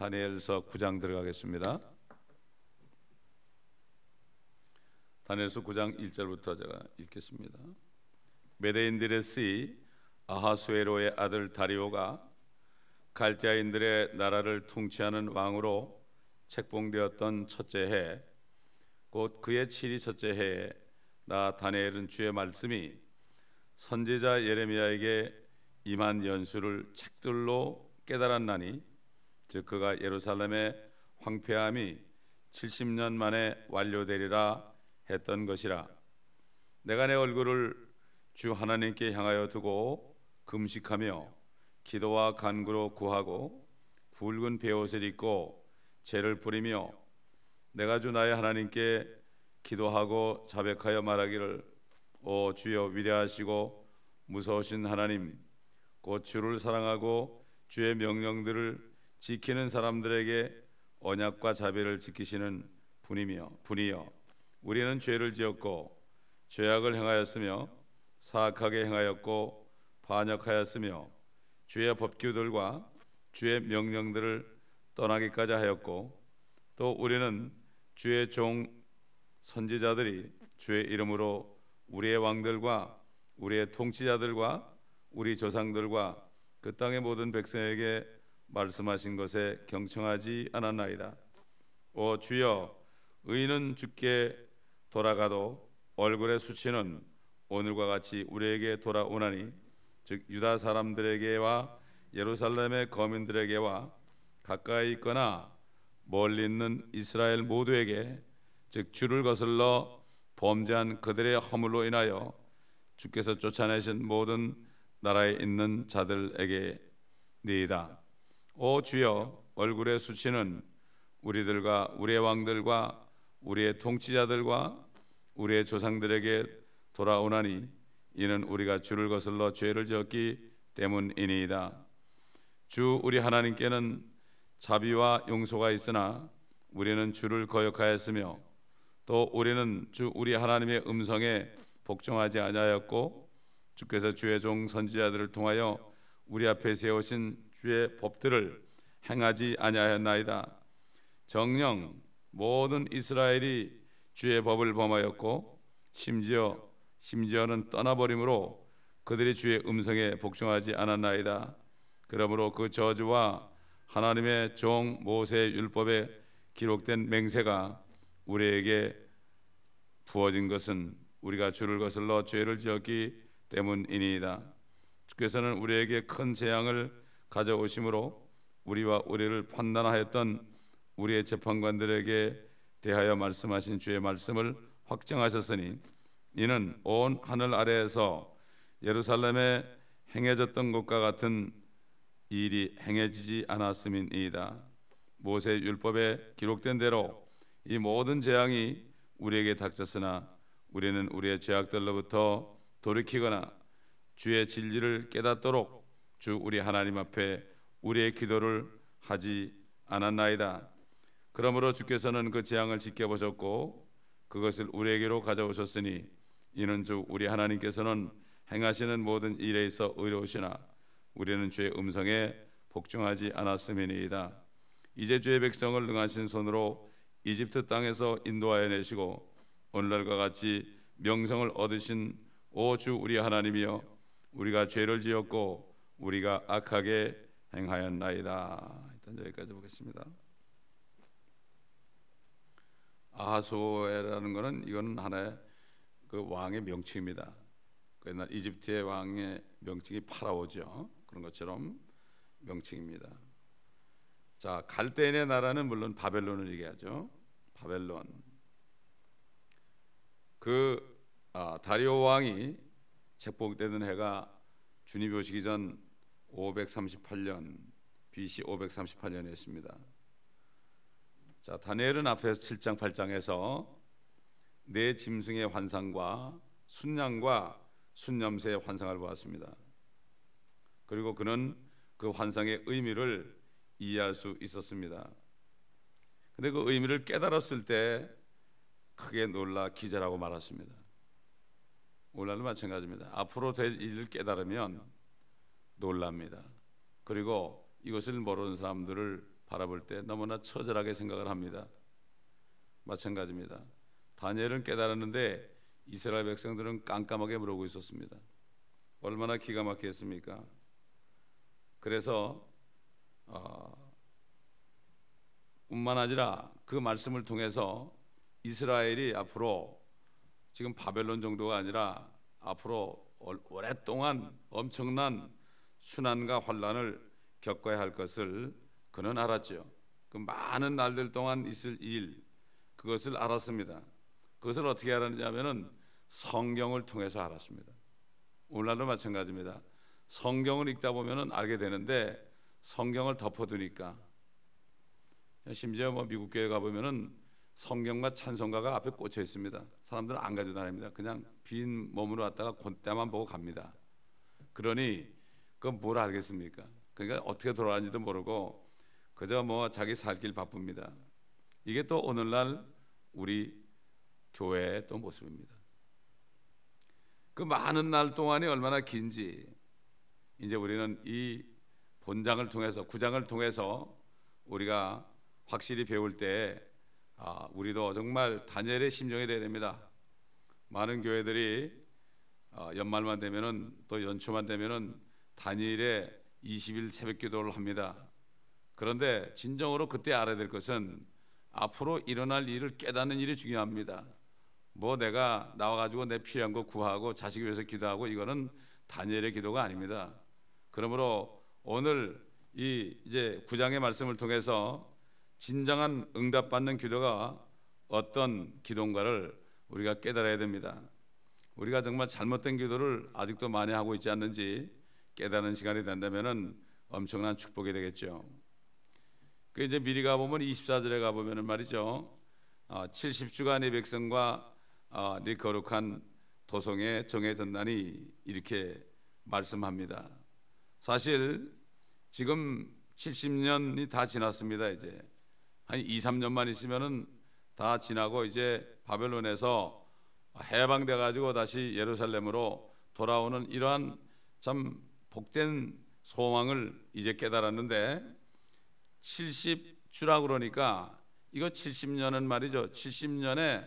다니엘서 9장 들어가겠습니다. 다니엘서 9장 1절부터 제가 읽겠습니다. 메대인들의 씨 아하수에로의 아들 다리오가 갈대아인들의 나라를 통치하는 왕으로 책봉되었던 첫째 해, 곧 그의 7위 첫째 해에 나 다니엘은 주의 말씀이 선지자 예레미야에게 임한 연수를 책들로 깨달았나니, 즉 그가 예루살렘의 황폐함이 70년 만에 완료되리라 했던 것이라. 내가 내 얼굴을 주 하나님께 향하여 두고 금식하며 기도와 간구로 구하고 굵은 베옷을 입고 제를 뿌리며 내가 주 나의 하나님께 기도하고 자백하여 말하기를, 오 주여 위대하시고 무서우신 하나님, 곧 주를 사랑하고 주의 명령들을 지키는 사람들에게 언약과 자비를 지키시는 분이여, 우리는 죄를 지었고 죄악을 행하였으며 사악하게 행하였고 반역하였으며 주의 법규들과 주의 명령들을 떠나기까지 하였고, 또 우리는 주의 종 선지자들이 주의 이름으로 우리의 왕들과 우리의 통치자들과 우리 조상들과 그 땅의 모든 백성에게 말씀하신 것에 경청하지 않았나이다. 오 주여, 의인은 주께 돌아가도 얼굴의 수치는 오늘과 같이 우리에게 돌아오나니, 즉 유다 사람들에게와 예루살렘의 거민들에게와 가까이 있거나 멀리 있는 이스라엘 모두에게, 즉 주를 거슬러 범죄한 그들의 허물로 인하여 주께서 쫓아내신 모든 나라에 있는 자들에게니이다. 오 주여, 얼굴의 수치는 우리들과 우리의 왕들과 우리의 통치자들과 우리의 조상들에게 돌아오나니, 이는 우리가 주를 거슬러 죄를 지었기 때문이니이다. 주 우리 하나님께는 자비와 용서가 있으나 우리는 주를 거역하였으며, 또 우리는 주 우리 하나님의 음성에 복종하지 아니하였고, 주께서 주의 종 선지자들을 통하여 우리 앞에 세우신 주의 법들을 행하지 아니하였나이다. 정녕 모든 이스라엘이 주의 법을 범하였고 심지어는 떠나버림으로 그들이 주의 음성에 복종하지 않았나이다. 그러므로 그 저주와 하나님의 종 모세의 율법에 기록된 맹세가 우리에게 부어진 것은 우리가 주를 거슬러 죄를 지었기 때문이니이다. 주께서는 우리에게 큰 재앙을 가져오심으로 우리와 우리를 판단하였던 우리의 재판관들에게 대하여 말씀하신 주의 말씀을 확정하셨으니, 이는 온 하늘 아래에서 예루살렘에 행해졌던 것과 같은 일이 행해지지 않았음이니이다. 모세 율법에 기록된 대로 이 모든 재앙이 우리에게 닥쳤으나 우리는 우리의 죄악들로부터 돌이키거나 주의 진리를 깨닫도록 주 우리 하나님 앞에 우리의 기도를 하지 않았나이다. 그러므로 주께서는 그 재앙을 지켜보셨고 그것을 우리에게로 가져오셨으니, 이는 주 우리 하나님께서는 행하시는 모든 일에 있어 의로우시나 우리는 주의 음성에 복종하지 않았음이니이다. 이제 주의 백성을 능하신 손으로 이집트 땅에서 인도하여 내시고 오늘날과 같이 명성을 얻으신 오 주 우리 하나님이여, 우리가 죄를 지었고 우리가 악하게 행하였나이다. 일단 여기까지 보겠습니다. 아하수에라는 것은 이건 하나의 그 왕의 명칭입니다. 그 옛날 이집트의 왕의 명칭이 파라오죠. 그런 것처럼 명칭입니다. 자, 갈대인의 나라는 물론 바벨론을 얘기하죠. 바벨론. 다리오 왕이 책봉되던 해가 주님이 오시기 전 538년 BC 538년이었습니다. 자, 다니엘은 앞에서 7장 8장에서 네 짐승의 환상과 순양과 순염새의 환상을 보았습니다. 그리고 그는 그 환상의 의미를 이해할 수 있었습니다. 근데 그 의미를 깨달았을 때 크게 놀라 기절하고 말았습니다. 오늘날도 마찬가지입니다. 앞으로 될 일을 깨달으면 놀랍니다. 그리고 이것을 모르는 사람들을 바라볼 때 너무나 처절하게 생각을 합니다. 마찬가지입니다. 다니엘은 깨달았는데 이스라엘 백성들은 깜깜하게 모르고 있었습니다. 얼마나 기가 막히겠습니까? 그래서 뿐만 아니라 그 말씀을 통해서 이스라엘이 앞으로 지금 바벨론 정도가 아니라 앞으로 오랫동안 엄청난 순환과 환란을 겪어야 할 것을 그는 알았죠. 그 많은 날들 동안 있을 일, 그것을 알았습니다. 그것을 어떻게 알았냐면은 성경을 통해서 알았습니다. 오늘날도 마찬가지입니다. 성경을 읽다 보면은 알게 되는데 성경을 덮어두니까, 심지어 뭐 미국 교회 가 보면은 성경과 찬송가가 앞에 꽂혀 있습니다. 사람들은 안 가지고 다닙니다. 그냥 빈 몸으로 왔다가 그때만 보고 갑니다. 그러니 그건 뭘 알겠습니까? 그러니까 어떻게 돌아가는지도 모르고 그저 뭐 자기 살 길 바쁩니다. 이게 또 오늘날 우리 교회의 또 모습입니다. 그 많은 날 동안이 얼마나 긴지 이제 우리는 이 본장을 통해서, 구장을 통해서 우리가 확실히 배울 때 우리도 정말 다니엘의 심정이 되어야 됩니다. 많은 교회들이 연말만 되면은, 또 연초만 되면은 다니엘의 20일 새벽 기도를 합니다. 그런데 진정으로 그때 알아야 될 것은 앞으로 일어날 일을 깨닫는 일이 중요합니다. 뭐 내가 나와가지고 내 필요한 거 구하고 자식 위해서 기도하고 이거는 다니엘의 기도가 아닙니다. 그러므로 오늘 이제 9장의 말씀을 통해서 진정한 응답받는 기도가 어떤 기도인가를 우리가 깨달아야 됩니다. 우리가 정말 잘못된 기도를 아직도 많이 하고 있지 않는지 깨닫는 시간이 된다면은 엄청난 축복이 되겠죠. 그 이제 미리 가보면 24절에 가보면은 말이죠, 70주간 네 백성과 네 거룩한 도성에 정해졌나니 이렇게 말씀합니다. 사실 지금 70년이 다 지났습니다. 이제 한 2, 3년만 있으면은 다 지나고 이제 바벨론에서 해방돼 가지고 다시 예루살렘으로 돌아오는 이러한 참 복된 소망을 이제 깨달았는데, 70주라 그러니까 이거 70년은 말이죠, 70년에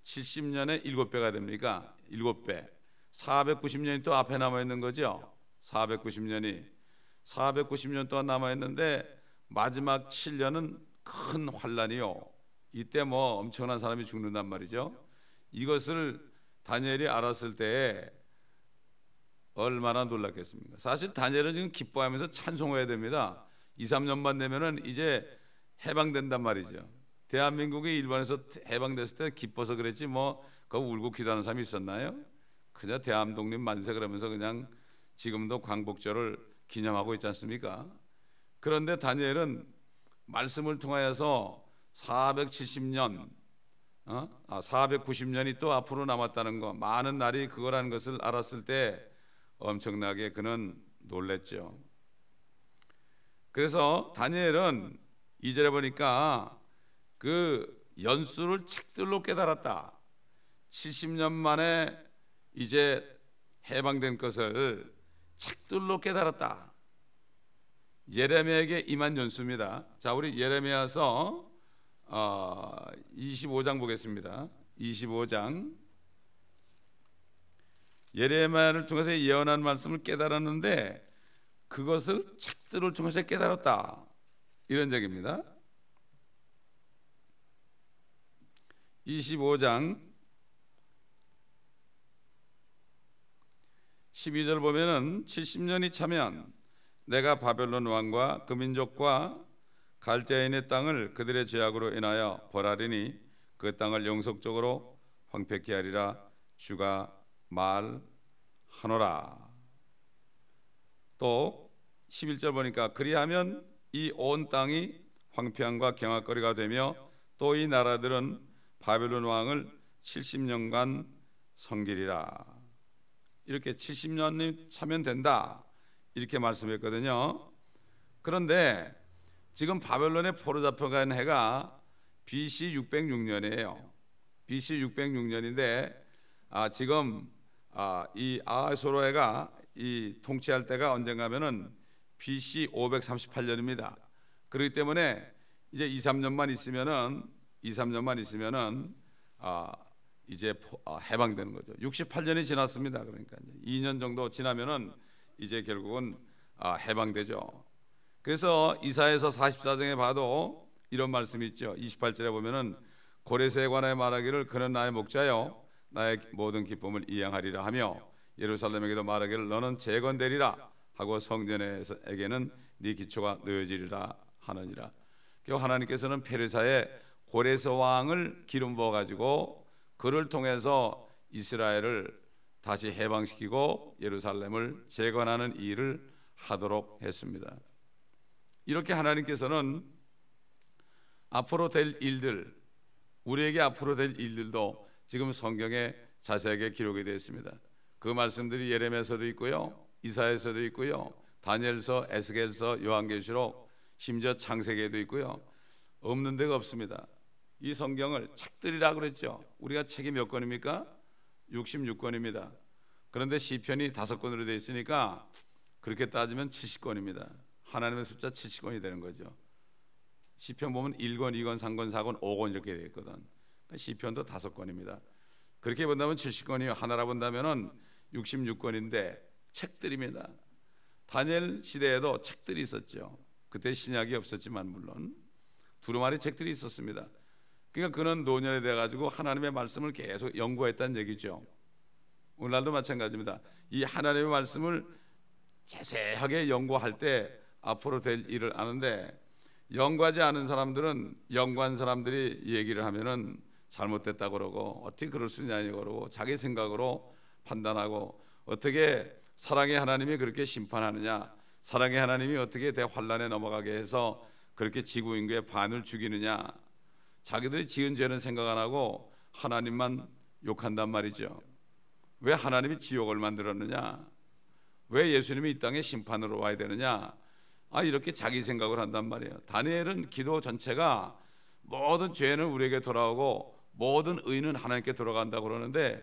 7배가 됩니까? 7배. 490년이 또 앞에 남아 있는 거죠. 490년 동안 남아 있는데 마지막 7년은 큰 환란이요. 이때 뭐 엄청난 사람이 죽는단 말이죠. 이것을 다니엘이 알았을 때 얼마나 놀랐겠습니까? 사실 다니엘은 지금 기뻐하면서 찬송해야 됩니다. 2, 3년만 되면은 이제 해방된단 말이죠. 대한민국이 일본에서 해방됐을 때 기뻐서 그랬지 뭐 그거 울고 기도하는 사람이 있었나요? 그냥 대한독립 만세 그러면서 그냥 지금도 광복절을 기념하고 있지 않습니까? 그런데 다니엘은 말씀을 통하여서 490년이 또 앞으로 남았다는 거, 많은 날이 그거라는 것을 알았을 때 엄청나게 그는 놀랬죠. 그래서 다니엘은 2절에 보니까 그 연수를 책들로 깨달았다. 70년 만에 이제 해방된 것을 책들로 깨달았다. 예레미야에게 임한 연수입니다. 자, 우리 예레미야서 25장 보겠습니다. 25장. 예레미야를 통해서 예언한 말씀을 깨달았는데 그것을 책들을 통해서 깨달았다, 이런 얘기입니다. 25장 12절 보면은 70년이 차면 내가 바벨론 왕과 그 민족과 갈대아인의 땅을 그들의 죄악으로 인하여 벌하리니 그 땅을 영속적으로 황폐케 하리라 주가 말하노라. 또 11절 보니까 그리하면 이 온 땅이 황폐함과 경악거리가 되며 또 이 나라들은 바벨론 왕을 70년간 섬기리라. 이렇게 70년이 차면 된다, 이렇게 말씀했거든요. 그런데 지금 바벨론에 포로잡혀간 해가 BC 606년이에요. BC 606년인데 지금 이 아하수에로가 이 통치할 때가 언젠가면은 BC 538년입니다. 그렇기 때문에 이제 2-3년만 있으면은 이제 해방되는 거죠. 68년이 지났습니다. 그러니까 2년 정도 지나면은 이제 결국은 해방되죠. 그래서 이사야서 44장에 봐도 이런 말씀이 있죠. 28절에 보면은 고레스에 관하여 말하기를 그는 나의 목자여 나의 모든 기쁨을 이행하리라 하며 예루살렘에게도 말하기를 너는 재건되리라 하고 성전에게는 네 기초가 놓여지리라 하느니라. 결국 하나님께서는 페르사의 고레스 왕을 기름 부어 가지고 그를 통해서 이스라엘을 다시 해방시키고 예루살렘을 재건하는 일을 하도록 했습니다. 이렇게 하나님께서는 앞으로 될 일들, 우리에게 앞으로 될 일들도 지금 성경에 자세하게 기록이 되어 있습니다. 그 말씀들이 예레미야서도 있고요, 이사야서도 있고요, 다니엘서, 에스겔서, 요한계시록, 심지어 창세기에도 있고요. 없는 데가 없습니다. 이 성경을 책들이라 그랬죠. 우리가 책이 몇 권입니까? 66권입니다. 그런데 시편이 5권으로 되어 있으니까 그렇게 따지면 70권입니다. 하나님의 숫자 70권이 되는 거죠. 시편 보면 1권, 2권, 3권, 4권, 5권 이렇게 되어 있거든. 그러니까 시편도 5권입니다. 그렇게 본다면 70권이요. 하나라 본다면은 66권인데 책들입니다. 다니엘 시대에도 책들이 있었죠. 그때 신약이 없었지만 물론 두루마리 책들이 있었습니다. 그러니까 그는 노년이 돼가지고 하나님의 말씀을 계속 연구했다는 얘기죠. 오늘날도 마찬가지입니다. 이 하나님의 말씀을 자세하게 연구할 때 앞으로 될 일을 아는데, 연구하지 않은 사람들은 연구한 사람들이 얘기를 하면은 잘못됐다 그러고 어떻게 그럴 수 있냐고 그러고 자기 생각으로 판단하고, 어떻게 사랑의 하나님이 그렇게 심판하느냐, 사랑의 하나님이 어떻게 대환란에 넘어가게 해서 그렇게 지구 인구의 반을 죽이느냐, 자기들이 지은 죄는 생각 안 하고 하나님만 욕한단 말이죠. 왜 하나님이 지옥을 만들었느냐, 왜 예수님이 이 땅에 심판으로 와야 되느냐, 이렇게 자기 생각을 한단 말이에요. 다니엘은 기도 전체가 모든 죄는 우리에게 돌아오고 모든 의는 하나님께 돌아간다고 그러는데,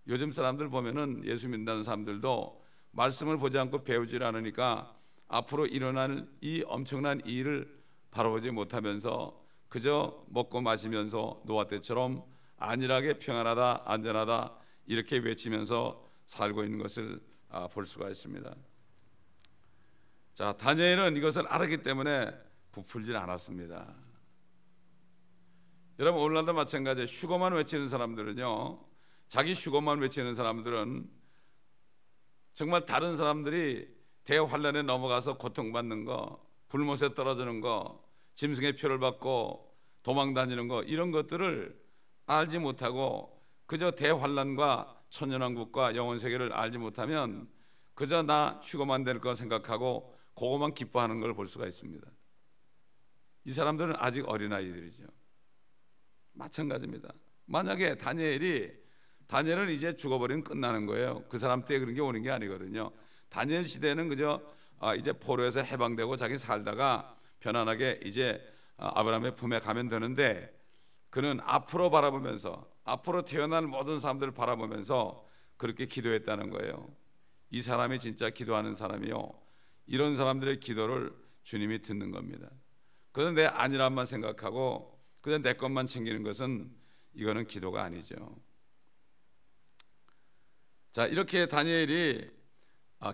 요즘 사람들 보면은 예수 믿는 사람들도 말씀을 보지 않고 배우질 않으니까 앞으로 일어날 이 엄청난 일을 바라보지 못하면서 그저 먹고 마시면서 노아 때처럼 안일하게 평안하다, 안전하다 이렇게 외치면서 살고 있는 것을 볼 수가 있습니다. 자, 다니엘은 이것을 알았기 때문에 부풀질 않았습니다. 여러분, 오늘날도 마찬가지예요. 휴거만 외치는 사람들은요, 자기 휴거만 외치는 사람들은 정말 다른 사람들이 대환란에 넘어가서 고통받는 거, 불못에 떨어지는 거, 짐승의 표를 받고 도망 다니는 거, 이런 것들을 알지 못하고 그저 대환란과 천년왕국과 영원세계를 알지 못하면 그저 나 휴거만 될 거 생각하고 그것만 기뻐하는 걸 볼 수가 있습니다. 이 사람들은 아직 어린아이들이죠. 마찬가지입니다. 만약에 다니엘은 이제 죽어버리면 끝나는 거예요. 그 사람 때 그런 게 오는 게 아니거든요. 다니엘 시대는 그저 이제 포로에서 해방되고 자기 살다가 편안하게 이제 아브라함의 품에 가면 되는데, 그는 앞으로 바라보면서 앞으로 태어날 모든 사람들을 바라보면서 그렇게 기도했다는 거예요. 이 사람이 진짜 기도하는 사람이요, 이런 사람들의 기도를 주님이 듣는 겁니다. 그래서 내 안일함만 생각하고 그냥 내 것만 챙기는 것은 이거는 기도가 아니죠. 자, 이렇게 다니엘이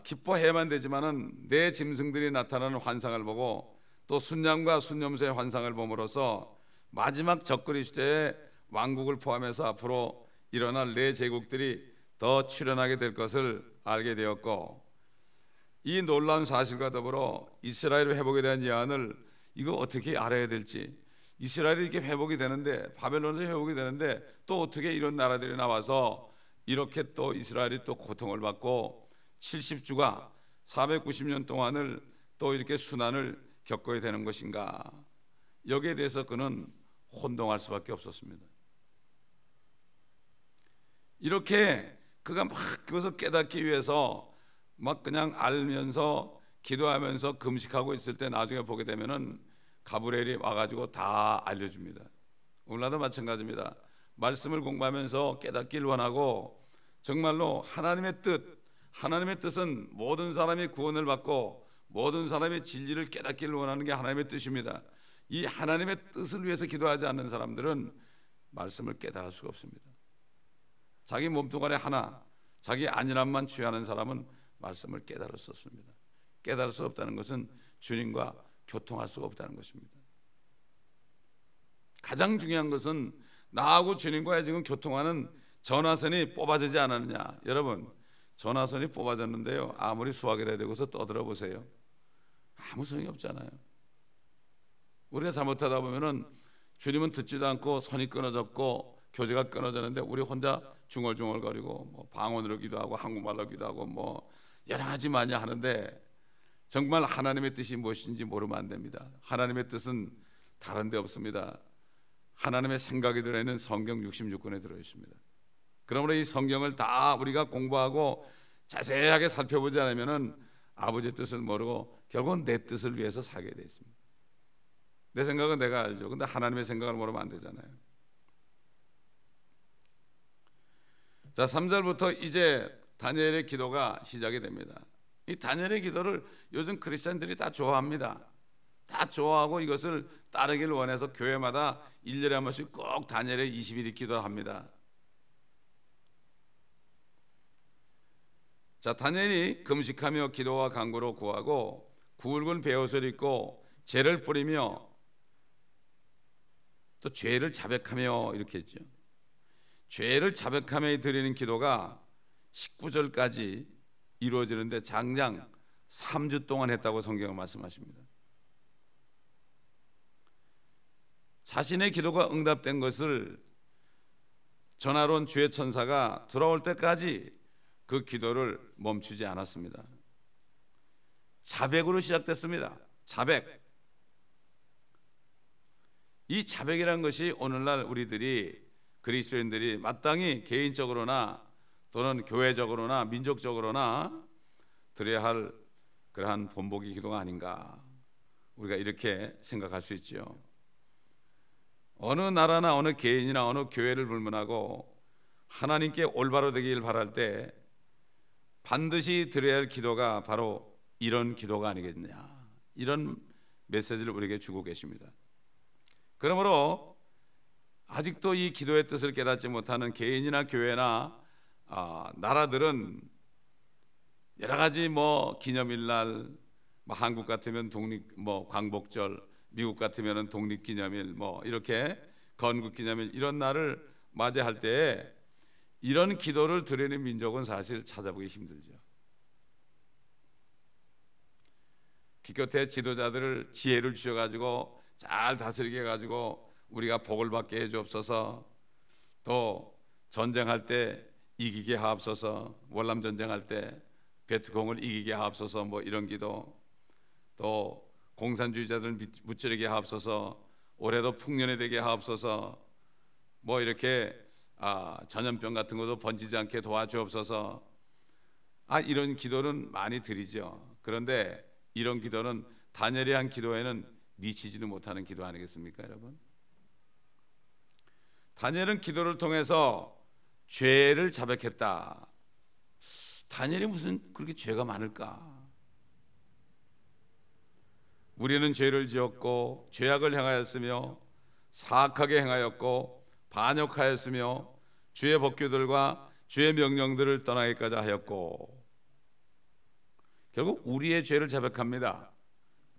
기뻐해야만 되지만은 내 짐승들이 나타나는 환상을 보고 또 순양과 순염소의 환상을 봄으로써 마지막 적그리 시대의 왕국을 포함해서 앞으로 일어날 네 제국들이 더 출현하게 될 것을 알게 되었고, 이 놀라운 사실과 더불어 이스라엘의 회복에 대한 예언을 이거 어떻게 알아야 될지, 이스라엘이 이렇게 회복이 되는데, 바벨론에서 회복이 되는데 또 어떻게 이런 나라들이 나와서 이렇게 또 이스라엘이 또 고통을 받고 70주가 490년 동안을 또 이렇게 순환을 겪어야 되는 것인가, 여기에 대해서 그는 혼동할 수밖에 없었습니다. 이렇게 그가 막 그것을 깨닫기 위해서 막 그냥 알면서 기도하면서 금식하고 있을 때 나중에 보게 되면은 가브리엘이 와가지고 다 알려줍니다. 오늘날도 마찬가지입니다. 말씀을 공부하면서 깨닫기를 원하고 정말로 하나님의 뜻은 모든 사람이 구원을 받고 모든 사람의 진리를 깨닫기를 원하는 게 하나님의 뜻입니다. 이 하나님의 뜻을 위해서 기도하지 않는 사람들은 말씀을 깨달을 수가 없습니다. 자기 몸뚱아리 하나, 자기 안일함만 취하는 사람은 말씀을 깨달을 수 없습니다. 깨달을 수 없다는 것은 주님과 교통할 수가 없다는 것입니다. 가장 중요한 것은 나하고 주님과의 지금 교통하는 전화선이 뽑아지지 않았느냐. 여러분, 전화선이 뽑아졌는데요, 아무리 수화기를 대고서 떠들어 보세요, 아무 소용이 없잖아요. 우리가 잘못하다 보면은 주님은 듣지도 않고 선이 끊어졌고 교제가 끊어졌는데 우리 혼자 중얼중얼거리고 뭐 방언으로 기도하고 한국말로 기도하고 뭐 여러 가지 많이 하는데 정말 하나님의 뜻이 무엇인지 모르면 안 됩니다. 하나님의 뜻은 다른 데 없습니다. 하나님의 생각이 들어있는 성경 66권에 들어있습니다. 그러므로 이 성경을 다 우리가 공부하고 자세하게 살펴보지 않으면은 아버지의 뜻을 모르고 결국은 내 뜻을 위해서 살게 되어 있습니다. 내 생각은 내가 알죠. 근데 하나님의 생각을 모르면 안 되잖아요. 자, 3절부터 이제 다니엘의 기도가 시작이 됩니다. 이 다니엘의 기도를 요즘 크리스천들이 다 좋아합니다. 다 좋아하고 이것을 따르기를 원해서 교회마다 1년에 한 번씩 꼭 다니엘의 20일 기도합니다. 자, 다니엘이 금식하며 기도와 간구로 구하고 굵은 베옷을 입고 재를 뿌리며 또 죄를 자백하며 이렇게 했죠. 죄를 자백하며 드리는 기도가 19절까지 이루어지는데 장장 3주 동안 했다고 성경은 말씀하십니다. 자신의 기도가 응답된 것을 전하러 온 주의 천사가 돌아올 때까지 그 기도를 멈추지 않았습니다. 자백으로 시작됐습니다. 자백. 이 자백이라는 것이 오늘날 우리들이 그리스도인들이 마땅히 개인적으로나 또는 교회적으로나 민족적으로나 드려야 할 그러한 본보기 기도가 아닌가, 우리가 이렇게 생각할 수 있죠. 어느 나라나 어느 개인이나 어느 교회를 불문하고 하나님께 올바로 되길 바랄 때 반드시 드려야 할 기도가 바로 이런 기도가 아니겠느냐, 이런 메시지를 우리에게 주고 계십니다. 그러므로 아직도 이 기도의 뜻을 깨닫지 못하는 개인이나 교회나 나라들은 여러 가지 뭐 기념일날, 뭐 한국 같으면 독립 뭐 광복절, 미국 같으면 독립기념일, 뭐 이렇게 건국기념일, 이런 날을 맞이할 때 이런 기도를 드리는 민족은 사실 찾아보기 힘들죠. 기껏해 지도자들을 지혜를 주셔가지고 잘 다스리게 해가지고 우리가 복을 받게 해주옵소서, 또 전쟁할 때 이기게 하옵소서, 월남 전쟁할 때 베트콩을 이기게 하옵소서, 뭐 이런 기도, 또 공산주의자들 무찌르게 하옵소서, 올해도 풍년이 되게 하옵소서, 뭐 이렇게 전염병 같은 것도 번지지 않게 도와주옵소서, 이런 기도는 많이 드리죠. 그런데 이런 기도는 다니엘이 한 기도에는 미치지도 못하는 기도 아니겠습니까, 여러분? 다니엘은 기도를 통해서 죄를 자백했다. 다니엘이 무슨 그렇게 죄가 많을까? 우리는 죄를 지었고 죄악을 행하였으며 사악하게 행하였고 반역하였으며 주의 법규들과 주의 명령들을 떠나기까지 하였고, 결국 우리의 죄를 자백합니다.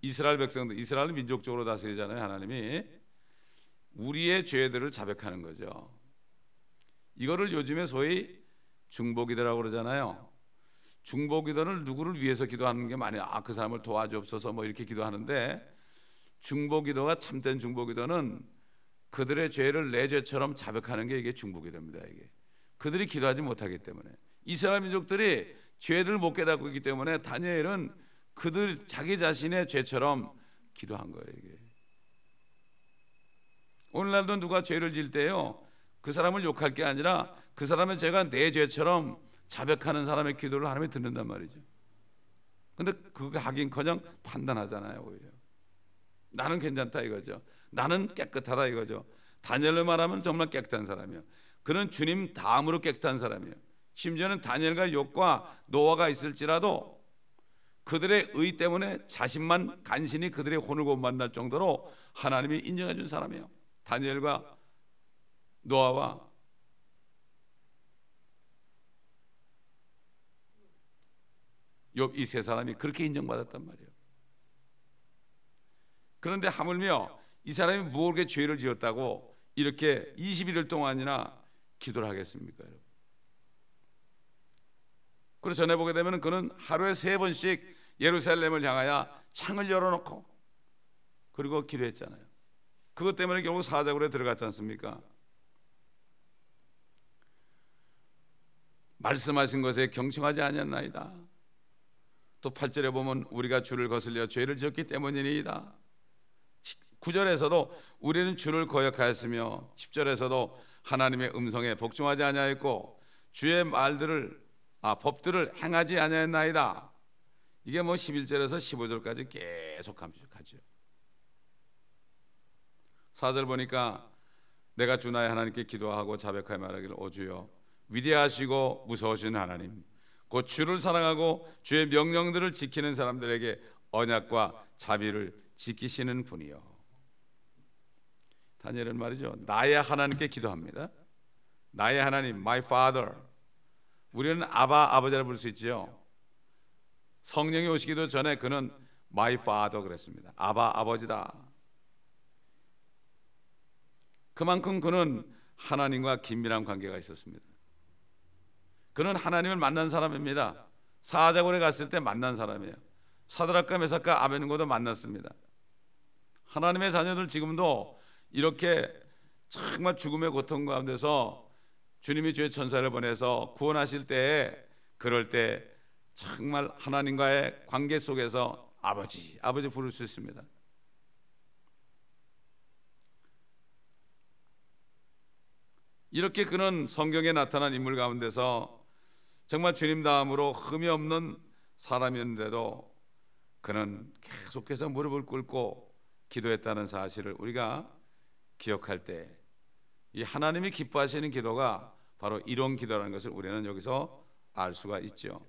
이스라엘 백성들, 이스라엘은 민족적으로 다스리잖아요. 하나님이 우리의 죄들을 자백하는 거죠. 이거를 요즘에 소위 중보기도라고 그러잖아요. 중보기도는 누구를 위해서 기도하는 게 많이, 그 사람을 도와주옵소서 뭐 이렇게 기도하는데, 중보기도가 참된 중보기도는 그들의 죄를 내 죄처럼 자백하는 게 이게 중보기도입니다. 이게 그들이 기도하지 못하기 때문에, 이스라엘 민족들이 죄를 못 깨닫고 있기 때문에 다니엘은 그들 자기 자신의 죄처럼 기도한 거예요. 이게 오늘날도 누가 죄를 지을 때요, 그 사람을 욕할 게 아니라 그 사람의 죄가 내 죄처럼 자백하는 사람의 기도를 하나님이 듣는단 말이죠. 근데 그거 하긴커녕 판단하잖아요. 오히려 나는 괜찮다 이거죠. 나는 깨끗하다 이거죠. 다니엘로 말하면 정말 깨끗한 사람이에요. 그는 주님 다음으로 깨끗한 사람이에요. 심지어는 다니엘과 욥과 노아가 있을지라도 그들의 의 때문에 자신만 간신히 그들의 혼을 못 만날 정도로 하나님이 인정해 준 사람이에요. 다니엘과 노아와 욥 이 세 사람이 그렇게 인정받았단 말이에요. 그런데 하물며 이 사람이 무엇에 죄를 지었다고 이렇게 21일 동안이나 기도를 하겠습니까, 여러분? 그래서 전해 보게 되면 그는 하루에 3번씩 예루살렘을 향하여 창을 열어놓고 그리고 기도했잖아요. 그것 때문에 결국 사자굴에 들어갔지 않습니까? 말씀하신 것에 경청하지 아니하나이다. 또 8절에 보면 우리가 주를 거슬려 죄를 지었기 때문이니이다. 9절에서도 우리는 주를 거역하였으며 10절에서도 하나님의 음성에 복종하지 아니하였고 주의 법들을 행하지 아니하였나이다. 이게 뭐 11절에서 15절까지 계속 감축하죠. 4절 보니까 내가 주 나의 하나님께 기도하고 자백하여 말하기를 오 주여 위대하시고 무서우신 하나님 곧 주를 사랑하고 주의 명령들을 지키는 사람들에게 언약과 자비를 지키시는 분이요. 다니엘은 말이죠, 나의 하나님께 기도합니다. 나의 하나님, my father. 우리는 아버지라 부를 수 있지요. 성령이 오시기도 전에 그는 my father 그랬습니다. 아버지다. 그만큼 그는 하나님과 긴밀한 관계가 있었습니다. 그는 하나님을 만난 사람입니다. 사자굴에 갔을 때 만난 사람이에요. 사드락과 메삭과 아베느고도 만났습니다. 하나님의 자녀들 지금도 이렇게 정말 죽음의 고통 가운데서 주님이 주의 천사를 보내서 구원하실 때에 그럴 때 정말 하나님과의 관계 속에서 아버지 부를 수 있습니다. 이렇게 그는 성경에 나타난 인물 가운데서 정말 주님 다음으로 흠이 없는 사람이었는데도 그는 계속해서 무릎을 꿇고 기도했다는 사실을 우리가 기억할 때 이 하나님이 기뻐하시는 기도가 바로 이런 기도라는 것을 우리는 여기서 알 수가 있죠.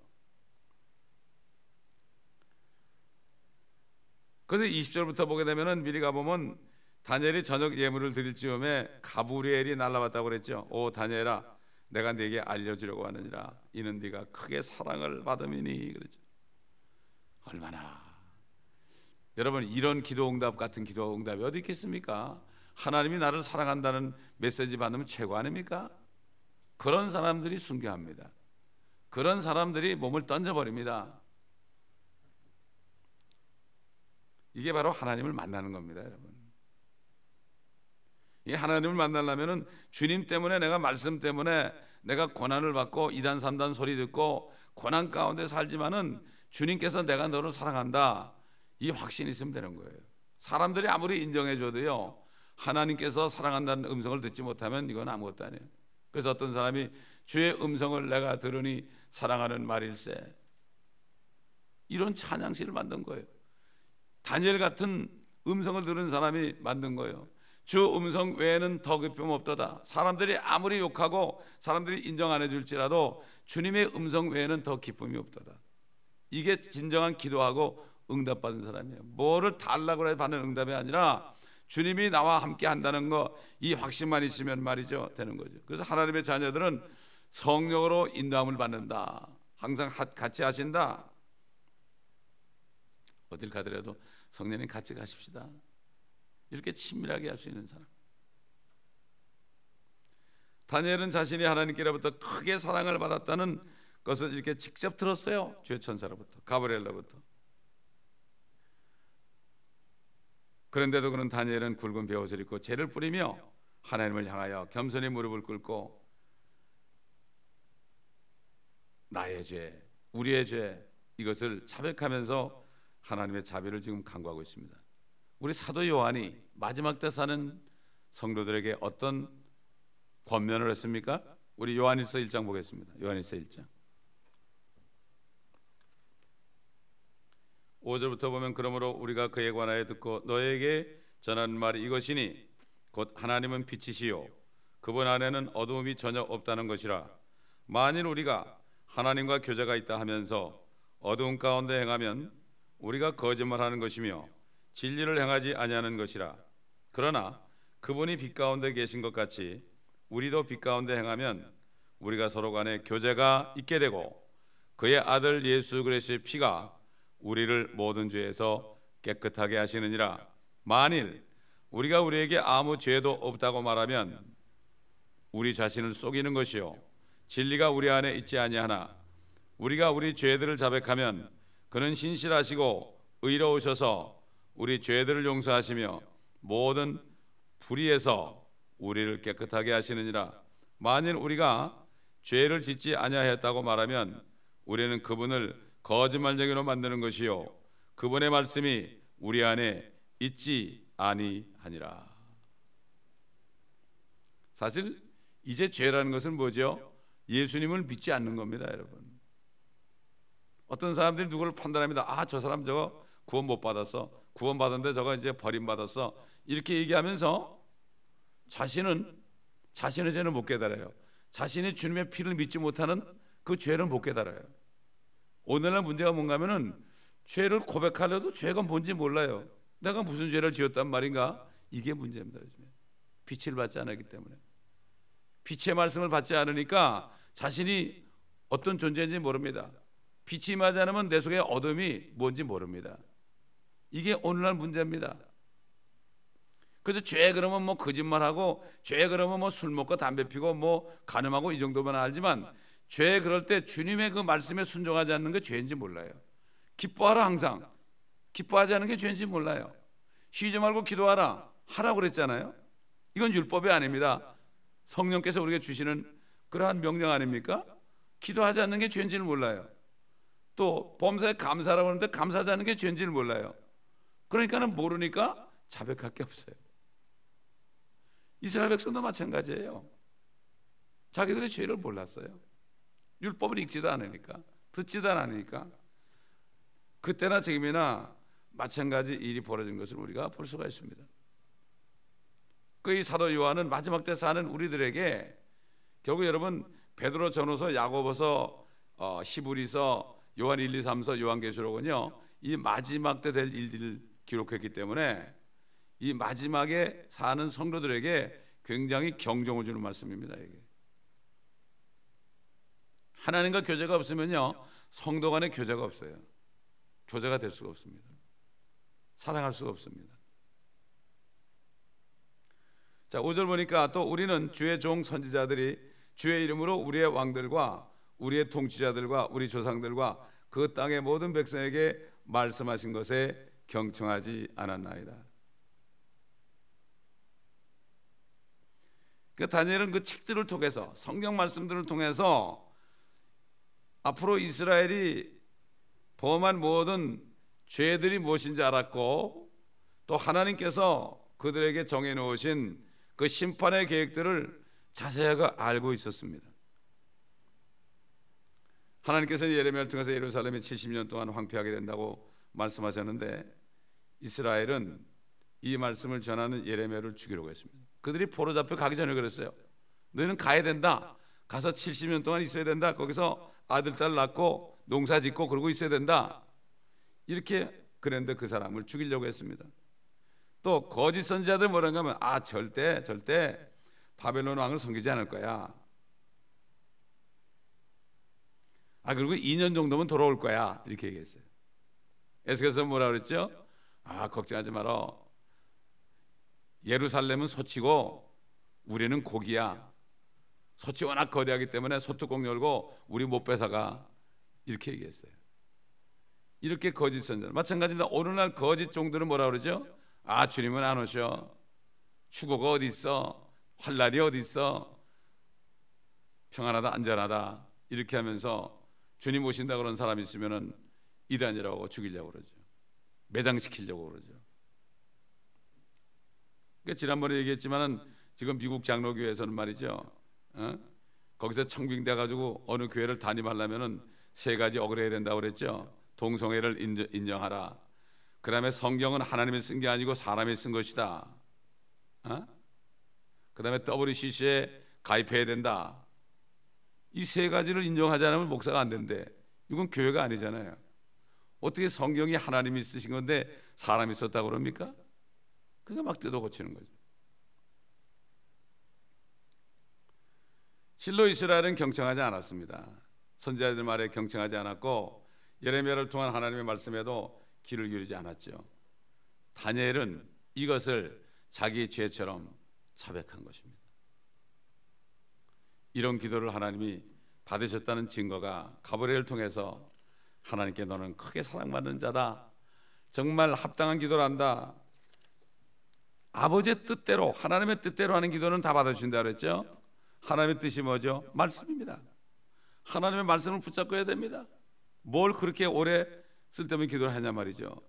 그래서 20절부터 보게 되면은 미리 가보면 다니엘이 저녁 예물을 드릴 즈음에 가브리엘이 날라왔다고 그랬죠. 오 다니엘아 내가 네게 알려주려고 하느니라 이는 네가 크게 사랑을 받음이니 그랬죠. 얼마나 여러분 이런 기도 응답 같은 기도 응답이 어디 있겠습니까? 하나님이 나를 사랑한다는 메시지 받으면 최고 아닙니까? 그런 사람들이 순교합니다. 그런 사람들이 몸을 던져버립니다. 이게 바로 하나님을 만나는 겁니다, 여러분. 이 하나님을 만나려면은 주님 때문에 내가 말씀 때문에 내가 고난을 받고 2단 3단 소리 듣고 고난 가운데 살지만은 주님께서 내가 너를 사랑한다 이 확신이 있으면 되는 거예요. 사람들이 아무리 인정해 줘도요 하나님께서 사랑한다는 음성을 듣지 못하면 이건 아무것도 아니에요. 그래서 어떤 사람이 주의 음성을 내가 들으니 사랑하는 말일세 이런 찬양시를 만든 거예요. 다니엘 같은 음성을 들은 사람이 만든 거예요. 주 음성 외에는 더 기쁨 없도다. 사람들이 아무리 욕하고 사람들이 인정 안 해줄지라도 주님의 음성 외에는 더 기쁨이 없도다. 이게 진정한 기도하고 응답받은 사람이에요. 뭐를 달라고 해서 받는 응답이 아니라 주님이 나와 함께 한다는 거 이 확신만 있으면 말이죠 되는 거죠. 그래서 하나님의 자녀들은 성령으로 인도함을 받는다. 항상 같이 하신다. 어딜 가더라도 성령님 같이 가십시다. 이렇게 친밀하게 할 수 있는 사람. 다니엘은 자신이 하나님께로부터 크게 사랑을 받았다는 것을 이렇게 직접 들었어요. 주의 천사로부터, 가브리엘로부터. 그런데도 그는 다니엘은 굵은 베옷을 입고 죄를 뿌리며 하나님을 향하여 겸손히 무릎을 꿇고 나의 죄, 우리의 죄 이것을 자백하면서 하나님의 자비를 지금 간구하고 있습니다. 우리 사도 요한이 마지막 때 사는 성도들에게 어떤 권면을 했습니까? 우리 요한일서 1장 보겠습니다. 요한일서 1장 5절부터 보면 그러므로 우리가 그에 관하여 듣고 너에게 전하는 말이 이것이니 곧 하나님은 빛이시요 그분 안에는 어두움이 전혀 없다는 것이라. 만일 우리가 하나님과 교제가 있다 하면서 어두운 가운데 행하면 우리가 거짓말하는 것이며 진리를 행하지 아니하는 것이라. 그러나 그분이 빛 가운데 계신 것 같이 우리도 빛 가운데 행하면 우리가 서로 간에 교제가 있게 되고 그의 아들 예수 그리스도의 피가 우리를 모든 죄에서 깨끗하게 하시느니라. 만일 우리가 우리에게 아무 죄도 없다고 말하면 우리 자신을 속이는 것이요 진리가 우리 안에 있지 아니하나 우리가 우리 죄들을 자백하면 그는 신실하시고 의로우셔서 우리 죄들을 용서하시며 모든 불의에서 우리를 깨끗하게 하시느니라. 만일 우리가 죄를 짓지 아니하였다고 말하면 우리는 그분을 거짓말쟁이로 만드는 것이요 그분의 말씀이 우리 안에 있지 아니하니라. 사실 이제 죄라는 것은 뭐죠? 예수님을 믿지 않는 겁니다, 여러분. 어떤 사람들이 누구를 판단합니다. 아, 저 사람 저거 구원 못 받았어. 구원 받았는데 저거 이제 버림받았어. 이렇게 얘기하면서 자신의 죄를 못 깨달아요. 자신이 주님의 피를 믿지 못하는 그 죄를 못 깨달아요. 오늘날 문제가 뭔가 하면은 죄를 고백하려도 죄가 뭔지 몰라요. 내가 무슨 죄를 지었단 말인가? 이게 문제입니다. 요즘에 빛을 받지 않았기 때문에 빛의 말씀을 받지 않으니까 자신이 어떤 존재인지 모릅니다. 빛이 임하지 않으면 내 속에 어둠이 뭔지 모릅니다. 이게 오늘날 문제입니다. 그래서 죄 그러면 뭐 거짓말하고 죄 그러면 뭐 술 먹고 담배 피고 뭐 간음하고 이 정도만 알지만 죄 그럴 때 주님의 그 말씀에 순종하지 않는 게 죄인지 몰라요. 기뻐하라 항상. 기뻐하지 않는 게 죄인지 몰라요. 쉬지 말고 기도하라 하라고 그랬잖아요. 이건 율법이 아닙니다. 성령께서 우리에게 주시는 그러한 명령 아닙니까? 기도하지 않는 게 죄인지를 몰라요. 또 범사에 감사하라고 하는데 감사하지 않는 게 죄인지를 몰라요. 그러니까는 모르니까 자백할 게 없어요. 이스라엘 백성도 마찬가지예요. 자기들의 죄를 몰랐어요. 율법을 읽지도 않으니까, 듣지도 않으니까. 그때나 지금이나 마찬가지 일이 벌어진 것을 우리가 볼 수가 있습니다. 그 이 사도 요한은 마지막 때 사는 우리들에게 결국 여러분 베드로 전후서, 야고보서, 히브리서, 요한 1, 2, 3서, 요한계시록은요 이 마지막 때 될 일들을 기록했기 때문에 이 마지막에 사는 성도들에게 굉장히 경종을 주는 말씀입니다. 이게 하나님과 교제가 없으면요 성도 간의 교제가 없어요. 교제가 될 수가 없습니다. 사랑할 수가 없습니다. 자, 5절 보니까 또 우리는 주의 종 선지자들이 주의 이름으로 우리의 왕들과 우리의 통치자들과 우리 조상들과 그 땅의 모든 백성에게 말씀하신 것에 경청하지 않았나이다. 그 다니엘은 그 책들을 통해서 성경 말씀들을 통해서 앞으로 이스라엘이 범한 모든 죄들이 무엇인지 알았고 또 하나님께서 그들에게 정해놓으신 그 심판의 계획들을 자세하게 알고 있었습니다. 하나님께서는 예레미야를 통해서 예루살렘이 70년 동안 황폐하게 된다고 말씀하셨는데 이스라엘은 이 말씀을 전하는 예레미야를 죽이려고 했습니다. 그들이 포로 잡혀 가기 전에 그랬어요. 너희는 가야 된다. 가서 70년 동안 있어야 된다. 거기서 아들, 딸 낳고 농사 짓고 그러고 있어야 된다. 이렇게 그랬는데 그 사람을 죽이려고 했습니다. 또 거짓 선지자들 뭐라고 하면 절대 바벨론 왕을 섬기지 않을 거야. 그리고 2년 정도면 돌아올 거야. 이렇게 얘기했어요. 에스겔서 뭐라 그랬죠? 걱정하지 마라. 예루살렘은 소치고 우리는 고기야. 소치 워낙 거대하기 때문에 소뚜껑 열고 우리 못 뺏어가. 이렇게 얘기했어요. 이렇게 거짓 선지자. 마찬가지입니다. 오늘날 거짓 종들은 뭐라 그러죠? 주님은 안 오셔. 추고가 어디 있어? 환난이 어디 있어? 평안하다 안전하다 이렇게 하면서 주님 오신다 그런 사람이 있으면은 이단이라고 죽이려고 그러죠. 매장시키려고 그러죠. 그러니까 지난번에 얘기했지만은 지금 미국 장로교회에서는 말이죠. 거기서 청빙돼 가지고 어느 교회를 담임하려면은 3가지 억울해야 된다고 그랬죠. 동성애를 인정하라. 그 다음에 성경은 하나님이 쓴 게 아니고 사람이 쓴 것이다. 그 다음에 WCC에 가입해야 된다. 이 3가지를 인정하지 않으면 목사가 안 된대. 이건 교회가 아니잖아요. 어떻게 성경이 하나님이 쓰신 건데 사람이 썼다고 그럽니까? 그가 막 뜯어 고치는 거죠. 실로 이스라엘은 경청하지 않았습니다. 선지자들 말에 경청하지 않았고 예레미야를 통한 하나님의 말씀에도 귀를 기울이지 않았죠. 다니엘은 이것을 자기 죄처럼 자백한 것입니다. 이런 기도를 하나님이 받으셨다는 증거가 가브리엘을 통해서 하나님께 너는 크게 사랑받는 자다, 정말 합당한 기도를 한다, 아버지의 뜻대로 하나님의 뜻대로 하는 기도는 다 받아주신다 그랬죠. 하나님의 뜻이 뭐죠? 말씀입니다. 하나님의 말씀을 붙잡고 해야 됩니다. 뭘 그렇게 오래 쓸데없는 기도를 하냐 말이죠.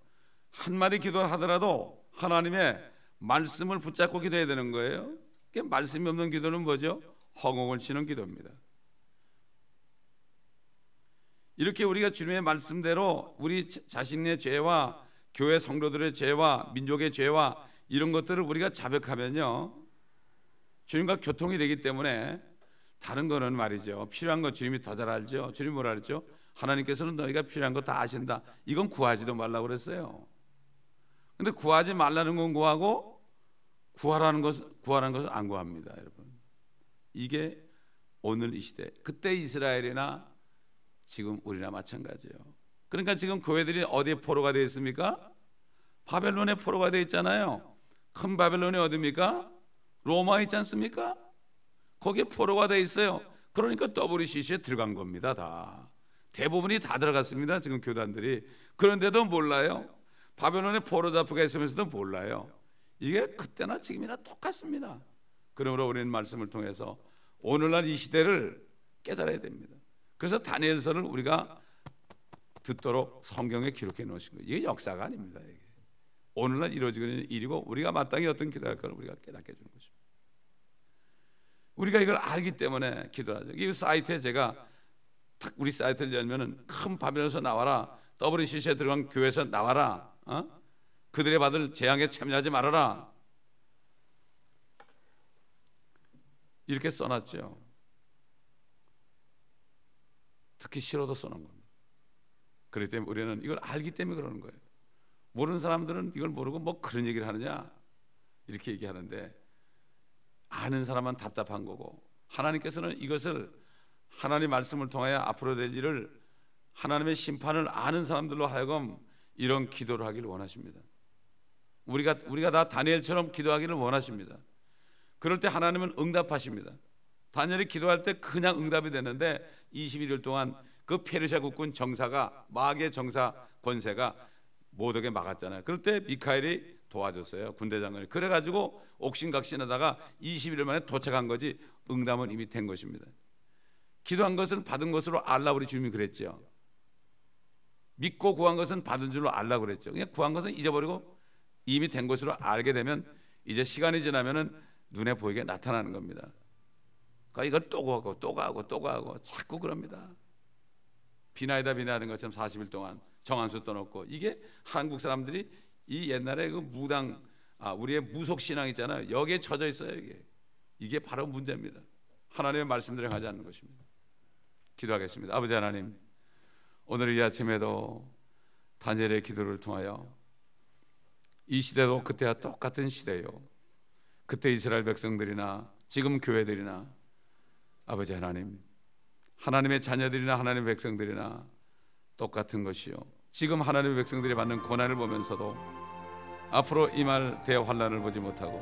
한마디 기도를 하더라도 하나님의 말씀을 붙잡고 기도해야 되는 거예요. 말씀이 없는 기도는 뭐죠? 허공을 치는 기도입니다. 이렇게 우리가 주님의 말씀대로 우리 자신의 죄와 교회 성도들의 죄와 민족의 죄와 이런 것들을 우리가 자백하면요, 주님과 교통이 되기 때문에 다른 거는 말이죠, 필요한 거 주님이 더 잘 알죠. 주님이 뭐라 그랬죠? 하나님께서는 너희가 필요한 거 다 아신다. 이건 구하지도 말라고 그랬어요. 근데 구하지 말라는 건 구하고 구하라는 것은 안 구합니다, 여러분. 이게 오늘 이 시대, 그때 이스라엘이나 지금 우리나 마찬가지예요. 그러니까 지금 교회들이 어디에 포로가 되어 있습니까? 바벨론에 포로가 되어 있잖아요. 큰 바벨론이 어디입니까? 로마에 있지 않습니까? 거기에 포로가 되어 있어요. 그러니까 WCC에 들어간 겁니다. 다 대부분이 다 들어갔습니다, 지금 교단들이. 그런데도 몰라요. 바벨론에 포로 잡혀가 있으면서도 몰라요. 이게 그때나 지금이나 똑같습니다. 그러므로 우리는 말씀을 통해서 오늘날 이 시대를 깨달아야 됩니다. 그래서 다니엘서를 우리가 듣도록 성경에 기록해 놓으신 거예요. 이게 역사가 아닙니다. 이게 오늘날 이루어지고 있는 일이고 우리가 마땅히 어떤 기도할 걸 우리가 깨닫게 해주는 것입니다. 우리가 이걸 알기 때문에 기도하죠. 이 사이트에 제가 딱 우리 사이트를 열면은 큰 바벨론에서 나와라, WCC에 들어간 교회에서 나와라, 그들의 받을 재앙에 참여하지 말아라, 이렇게 써놨죠. 특히 싫어도 써놓은 겁니다. 그렇기 때문에 우리는 이걸 알기 때문에 그러는 거예요. 모르는 사람들은 이걸 모르고 뭐 그런 얘기를 하느냐 이렇게 얘기하는데, 아는 사람은 답답한 거고, 하나님께서는 이것을 하나님의 말씀을 통하여 앞으로 될 일을 하나님의 심판을 아는 사람들로 하여금 이런 기도를 하기를 원하십니다. 우리가 다 다니엘처럼 기도하기를 원하십니다. 그럴 때 하나님은 응답하십니다. 다니엘이 기도할 때 그냥 응답이 되는데 21일 동안 그 페르시아 국군 정사가, 마귀의 정사 권세가 모독에 막았잖아요. 그럴 때 미카엘이 도와줬어요, 군대장관이. 그래가지고 옥신각신하다가 21일 만에 도착한 거지, 응답은 이미 된 것입니다. 기도한 것은 받은 것으로 알라, 우리 주님이 그랬죠. 믿고 구한 것은 받은 줄로 알라 그랬죠. 그냥 구한 것은 잊어버리고 이미 된 것으로 알게 되면 이제 시간이 지나면은 눈에 보이게 나타나는 겁니다. 그러니까 이걸 또 구하고 또 가고 또 가고 자꾸 그럽니다. 비나이다 비나이는 것처럼 40일 동안 정한수 떠놓고, 이게 한국 사람들이 이 옛날에 그 무당, 우리의 무속 신앙 있잖아요. 여기에 젖어 있어요. 이게 바로 문제입니다. 하나님의 말씀대로 하지 않는 것입니다. 기도하겠습니다. 아버지 하나님, 오늘 이 아침에도 다니엘의 기도를 통하여 이 시대도 그때와 똑같은 시대요, 그때 이스라엘 백성들이나 지금 교회들이나 아버지 하나님, 하나님의 자녀들이나 하나님의 백성들이나 똑같은 것이요, 지금 하나님의 백성들이 받는 고난을 보면서도 앞으로 임할 대환란을 보지 못하고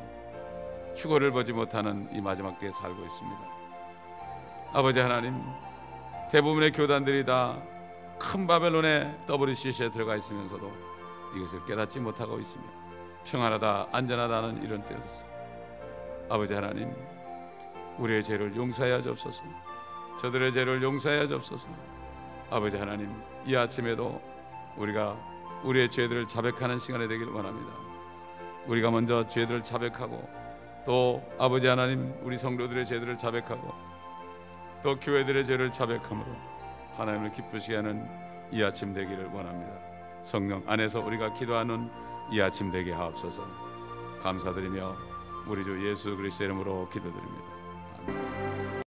휴거를 보지 못하는 이 마지막 때에 살고 있습니다. 아버지 하나님, 대부분의 교단들이 다 큰 바벨론의 WCC에 들어가 있으면서도 이것을 깨닫지 못하고 있으며 평안하다 안전하다는 이런 때였습니다. 아버지 하나님, 우리의 죄를 용서하여 주옵소서. 저들의 죄를 용서하여 주옵소서. 아버지 하나님, 이 아침에도 우리가 우리의 죄들을 자백하는 시간이 되기를 원합니다. 우리가 먼저 죄들을 자백하고, 또 아버지 하나님, 우리 성도들의 죄들을 자백하고, 또 교회들의 죄를 자백함으로 하나님을 기쁘시게 하는 이 아침 되기를 원합니다. 성령 안에서 우리가 기도하는 이 아침 되게 하옵소서. 감사드리며 우리 주 예수 그리스도의 이름으로 기도드립니다.